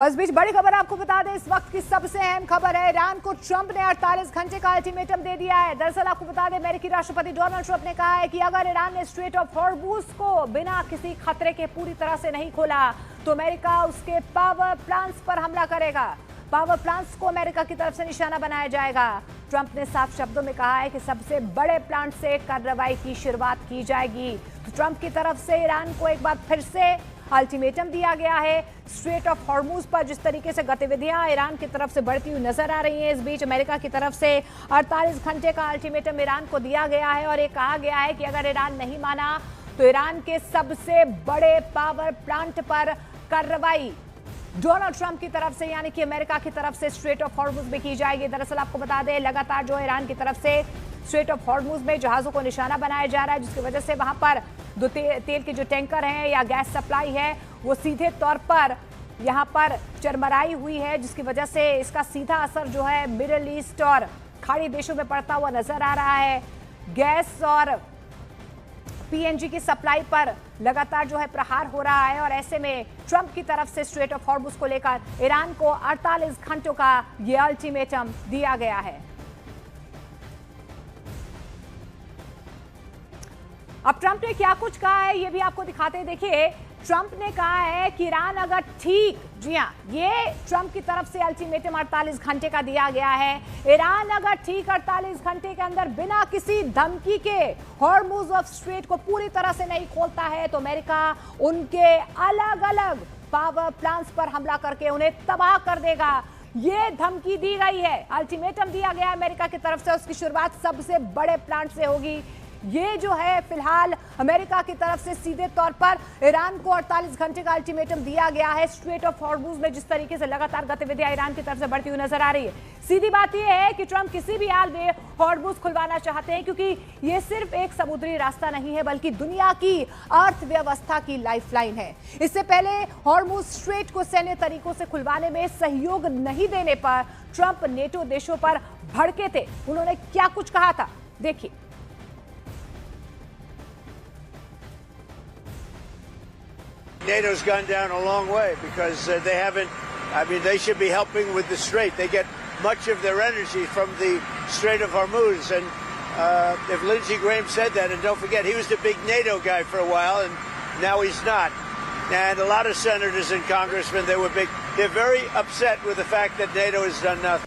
इस बीच बड़ी खबर आपको बता दें, इस वक्त की सबसे अहम खबर है, ईरान को ट्रंप ने 48 घंटे का अल्टीमेटम दे दिया है। दरअसल आपको बता दें, अमेरिकी राष्ट्रपति डोनाल्ड ट्रंप ने कहा है कि अगर ईरान ने स्ट्रेट ऑफ हॉर्मुज को बिना किसी खतरे के पूरी तरह से नहीं खोला तो अमेरिका उसके पावर प्लांट्स पर हमला करेगा। पावर प्लांट्स को अमेरिका की तरफ से निशाना बनाया जाएगा। ट्रंप ने साफ शब्दों में कहा है कि सबसे बड़े प्लांट से कार्रवाई की शुरुआत की जाएगी। तो ट्रंप की तरफ से ईरान को एक बार फिर से अल्टीमेटम दिया गया है। स्ट्रेट ऑफ हॉर्मुज पर जिस तरीके से गतिविधियां ईरान की तरफ से बढ़ती हुई नजर आ रही हैं, इस बीच अमेरिका की तरफ से 48 घंटे का अल्टीमेटम ईरान को दिया गया है और ये कहा गया है कि अगर ईरान नहीं माना तो ईरान के सबसे बड़े पावर प्लांट पर कार्रवाई डोनाल्ड ट्रंप की तरफ से यानी कि अमेरिका की तरफ से स्ट्रेट ऑफ हॉर्मुज में की जाएगी। दरअसल आपको बता दें, लगातार जो ईरान की तरफ से स्ट्रेट ऑफ हॉर्मुज में जहाजों को निशाना बनाया जा रहा है, जिसकी वजह से वहां पर दो तेल के जो टैंकर हैं या गैस सप्लाई है वो सीधे तौर पर यहां पर चरमराई हुई है, जिसकी वजह से इसका सीधा असर जो है मिडिल ईस्ट और खाड़ी देशों में पड़ता हुआ नजर आ रहा है। गैस और पीएनजी की सप्लाई पर लगातार जो है प्रहार हो रहा है और ऐसे में ट्रंप की तरफ से स्ट्रेट ऑफ हॉर्मुज को लेकर ईरान को 48 घंटों का यह अल्टीमेटम दिया गया है। अब ट्रंप ने क्या कुछ कहा है ये भी आपको दिखाते हैं। देखिए, ट्रंप ने कहा है कि ईरान अगर ठीक, जी हां, ये ट्रंप की तरफ से अल्टीमेटम 48 घंटे का दिया गया है। ईरान अगर ठीक 48 घंटे के अंदर बिना किसी धमकी के हॉर्मुज ऑफ स्ट्रेट को पूरी तरह से नहीं खोलता है तो अमेरिका उनके अलग अलग पावर प्लांट्स पर हमला करके उन्हें तबाह कर देगा। ये धमकी दी गई है, अल्टीमेटम दिया गया है अमेरिका की तरफ से। उसकी शुरुआत सबसे बड़े प्लांट से होगी। ये जो है फिलहाल अमेरिका की तरफ से सीधे तौर पर ईरान को 48 घंटे का अल्टीमेटम दिया गया है। स्ट्रेट ऑफ हॉर्मुज में जिस तरीके से लगातार गतिविधियां ईरान की तरफ से बढ़ती हुई नजर आ रही है, सीधी बात यह है कि ट्रंप किसी भी हाल में हॉर्मुज खुलवाना चाहते हैं, क्योंकि ये सिर्फ एक समुद्री रास्ता नहीं है बल्कि दुनिया की अर्थव्यवस्था की लाइफलाइन है। इससे पहले हॉर्मुज स्ट्रेट को सैन्य तरीकों से खुलवाने में सहयोग नहीं देने पर ट्रंप नेटो देशों पर भड़के थे। उन्होंने क्या कुछ कहा था, देखिए। NATO's gone down a long way because they haven't, I mean, they should be helping with the Strait. They get much of their energy from the Strait of Hormuz. And if Lindsey Graham said that, and don't forget, he was the big NATO guy for a while, and now he's not. And a lot of senators and congressmen, they're very upset with the fact that NATO has done nothing.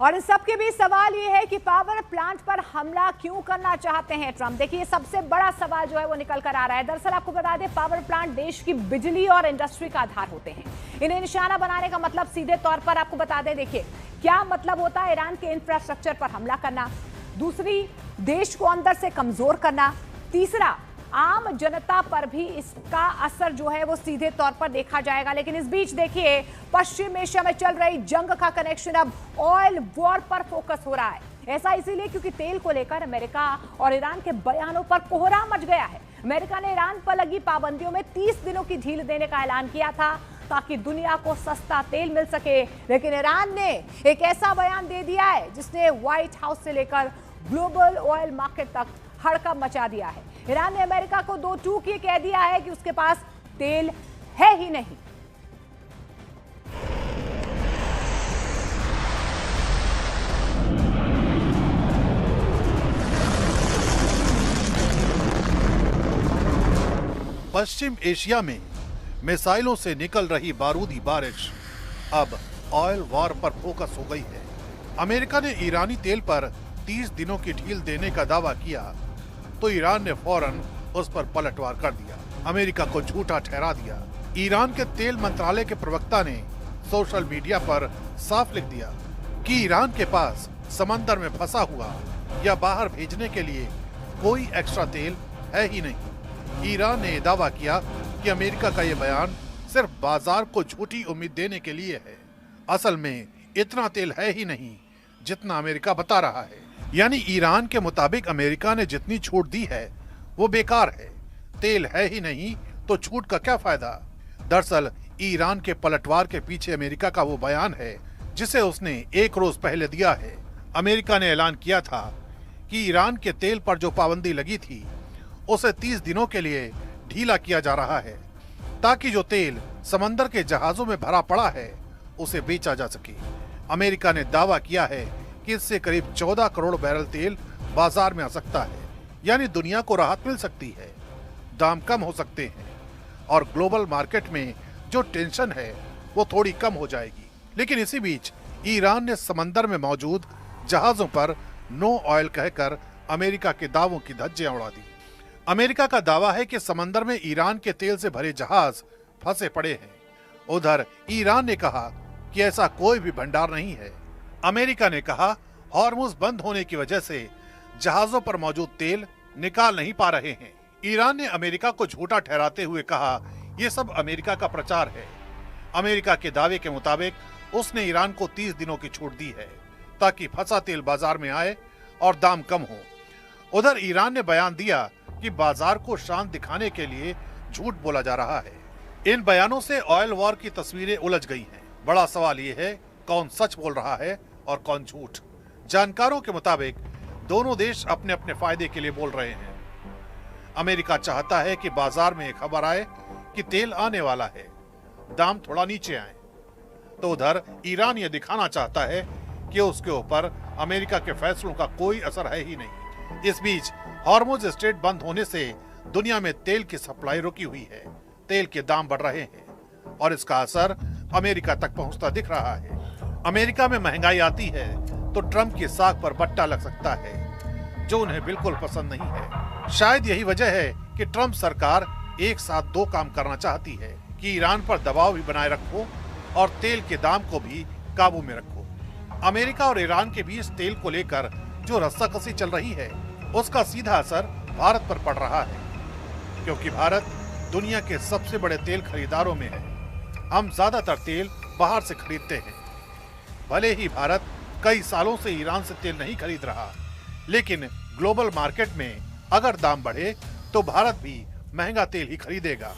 और इन सब के बीच सवाल ये है कि power plant पर हमला क्यों करना चाहते हैं ट्रंप। देखिए, सबसे बड़ा सवाल जो है वो निकल कर आ रहा है। दरअसल आपको बता दें, पावर प्लांट देश की बिजली और इंडस्ट्री का आधार होते हैं। इन्हें निशाना बनाने का मतलब सीधे तौर पर आपको बता दें, देखिए क्या मतलब होता है, ईरान के इंफ्रास्ट्रक्चर पर हमला करना, दूसरी देश को अंदर से कमजोर करना, तीसरा आम जनता पर भी इसका असर जो है वो सीधे तौर पर देखा जाएगा। लेकिन इस बीच देखिए, पश्चिम एशिया में चल रही जंग का कनेक्शन अब ऑयल वॉर पर फोकस हो रहा है। ऐसा इसीलिए क्योंकि तेल को लेकर अमेरिका और ईरान के बयानों पर कोहरा मच गया है। अमेरिका ने ईरान पर लगी पाबंदियों में 30 दिनों की ढील देने का ऐलान किया था ताकि दुनिया को सस्ता तेल मिल सके, लेकिन ईरान ने एक ऐसा बयान दे दिया है जिसने व्हाइट हाउस से लेकर ग्लोबल ऑयल मार्केट तक हड़कंप मचा दिया है। ईरान ने अमेरिका को दो टूक ये कह दिया है कि उसके पास तेल है ही नहीं। पश्चिम एशिया में मिसाइलों से निकल रही बारूदी बारिश अब ऑयल वॉर पर फोकस हो गई है। अमेरिका ने ईरानी तेल पर 30 दिनों की ढील देने का दावा किया तो ईरान ने फौरन उस पर पलटवार कर दिया, अमेरिका को झूठा ठहरा दिया। ईरान के तेल मंत्रालय के प्रवक्ता ने सोशल मीडिया पर साफ लिख दिया कि ईरान के पास समंदर में फंसा हुआ या बाहर भेजने के लिए कोई एक्स्ट्रा तेल है ही नहीं। ईरान ने दावा किया कि अमेरिका का ये बयान सिर्फ बाजार को झूठी उम्मीद देने के लिए है। असल में इतना तेल है ही नहीं जितना अमेरिका बता रहा है। यानी ईरान के मुताबिक अमेरिका ने जितनी छूट दी है वो बेकार है। तेल है ही नहीं तो छूट का क्या फायदा। दरअसल ईरान के पलटवार के पीछे अमेरिका का वो बयान है जिसे उसने एक रोज पहले दिया है। अमेरिका ने ऐलान किया था कि ईरान के तेल पर जो पाबंदी लगी थी उसे 30 दिनों के लिए ढीला किया जा रहा है। ताकि जो तेल समंदर के जहाजों में भरा पड़ा है उसे बेचा जा सके। अमेरिका ने दावा किया है कि इससे करीब 14 करोड़ बैरल तेल बाजार में आ सकता है, यानी दुनिया को राहत मिल सकती है, दाम कम हो सकते हैं और ग्लोबल मार्केट में जो टेंशन है वो थोड़ी कम हो जाएगी। लेकिन इसी बीच ईरान ने समंदर में मौजूद जहाजों पर नो ऑयल कहकर अमेरिका के दावों की धज्जियां उड़ा दी। अमेरिका का दावा है कि समंदर में ईरान के तेल से भरे जहाज फंसे पड़े हैं। उधर ईरान ने कहा कि ऐसा कोई भी भंडार नहीं है। अमेरिका ने कहा हॉर्मुज बंद होने की वजह से जहाजों पर मौजूद तेल निकाल नहीं पा रहे हैं। ईरान ने अमेरिका को झूठा ठहराते हुए कहा यह सब अमेरिका का प्रचार है। अमेरिका के दावे के मुताबिक उसने ईरान को 30 दिनों की छूट दी है ताकि फंसा तेल बाजार में आए और दाम कम हो। उधर ईरान ने बयान दिया कि बाजार को शांत दिखाने के लिए झूठ बोला जा रहा है। इन बयानों से ऑयल वॉर की तस्वीरें उलझ गई हैं। बड़ा सवाल ये है कौन सच बोल रहा है और कौन झूठ। जानकारों के मुताबिक दोनों देश अपने अपने फायदे के लिए बोल रहे हैं। अमेरिका चाहता है कि बाजार में एक खबर आए कि तेल आने वाला है, दाम थोड़ा नीचे आए, तो उधर ईरान ये दिखाना चाहता है कि उसके ऊपर अमेरिका के फैसलों का कोई असर है ही नहीं। इस बीच हॉर्मुज स्ट्रेट बंद होने से दुनिया में तेल की सप्लाई रुकी हुई है, तेल के दाम बढ़ रहे हैं और इसका असर अमेरिका तक पहुंचता दिख रहा है। अमेरिका में महंगाई आती है तो ट्रंप की साख पर बट्टा लग सकता है, जो उन्हें बिल्कुल पसंद नहीं है। शायद यही वजह है कि ट्रंप सरकार एक साथ दो काम करना चाहती है कि ईरान पर दबाव भी बनाए रखो और तेल के दाम को भी काबू में रखो। अमेरिका और ईरान के बीच तेल को लेकर जो रस्साकसी चल रही है उसका सीधा असर भारत पर पड़ रहा है, क्योंकि भारत दुनिया के सबसे बड़े तेल खरीदारों में है। हम ज्यादातर तेल बाहर से खरीदते हैं। भले ही भारत कई सालों से ईरान से तेल नहीं खरीद रहा, लेकिन ग्लोबल मार्केट में अगर दाम बढ़े तो भारत भी महंगा तेल ही खरीदेगा।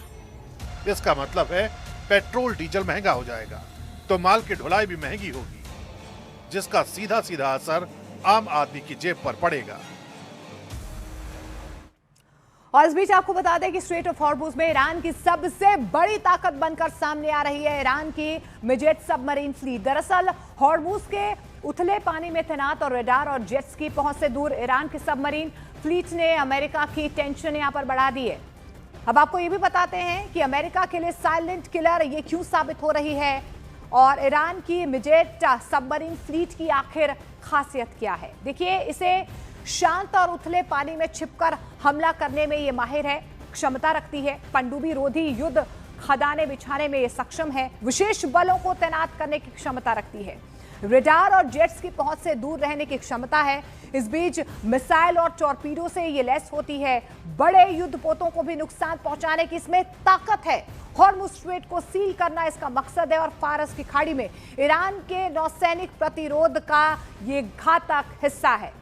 इसका मतलब है पेट्रोल डीजल महंगा हो जाएगा तो माल की ढुलाई भी महंगी होगी, जिसका सीधा सीधा असर आम आदमी की जेब पर पड़ेगा। और इस बीच आपको बता दें कि स्ट्रेट ऑफ हॉर्मुज में ईरान की सबसे बड़ी ताकत बनकर सामने आ रही है ईरान की मिजेट सबमरीन फ्लीट। दरअसल हॉर्मुज के उथले पानी में तैनात और रडार और जेट्स की पहुंच से दूर ईरान की सबमरीन फ्लीट ने अमेरिका की टेंशन यहां पर बढ़ा दी है। अब आपको ये भी बताते हैं कि अमेरिका के लिए साइलेंट किलर ये क्यों साबित हो रही है और ईरान की मिजेट सबमरीन फ्लीट की आखिर खासियत क्या है। देखिए, इसे शांत और उथले पानी में छिपकर हमला करने में ये माहिर है, क्षमता रखती है, पनडुब्बी रोधी युद्ध खदाने बिछाने में ये सक्षम है, विशेष बलों को तैनात करने की क्षमता रखती है, रडार और जेट्स की पहुंच से दूर रहने की क्षमता है। इस बीच मिसाइल और टॉर्पीडो से ये लैस होती है, बड़े युद्धपोतों को भी नुकसान पहुंचाने की इसमें ताकत है। हॉर्मुज स्ट्रेट को सील करना इसका मकसद है और फारस की खाड़ी में ईरान के नौसैनिक प्रतिरोध का ये घातक हिस्सा है।